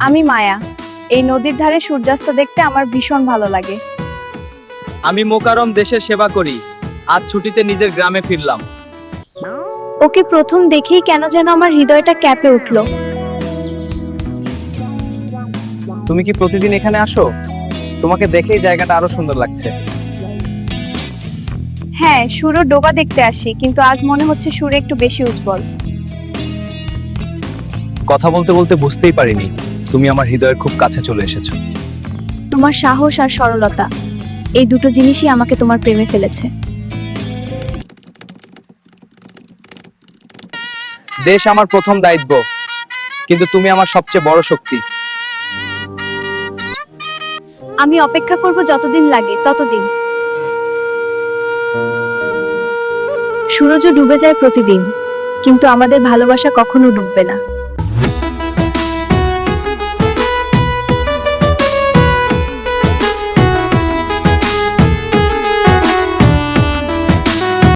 আমি মায়া। এই নদীর ধারে সূর্যাস্ত দেখতে আমার ভীষণ ভালো লাগে। আমি মোকারম, দেশের সেবা করি। আজ ছুটিতে নিজের গ্রামে ফিরলাম। ওকে প্রথম দেখেই কেন যেন আমার হৃদয়টা কেঁপে উঠল। তুমি কি প্রতিদিন এখানে আসো? তোমাকে দেখেই জায়গাটা আরো সুন্দর লাগছে। হ্যাঁ, সুরো ডোবা দেখতে আসি, কিন্তু আজ মনে হচ্ছে সুর একটু বেশি উজ্জ্বল। কথা বলতে বলতে বুঝতেই পারিনি তুমি আমার হৃদয়ের খুব কাছে চলে এসেছো। তোমার সাহস আর সরলতা, এই দুটো জিনিসই আমাকে তোমার প্রেমে ফেলেছে। দেশ আমার প্রথম দায়িত্ব, কিন্তু তুমি আমার সবচেয়ে বড় শক্তি। আমি অপেক্ষা করব যতদিন লাগে ততদিন। সূরজ ডুবে যায় প্রতিদিন, কিন্তু আমাদের ভালোবাসা কখনো ডুববে না।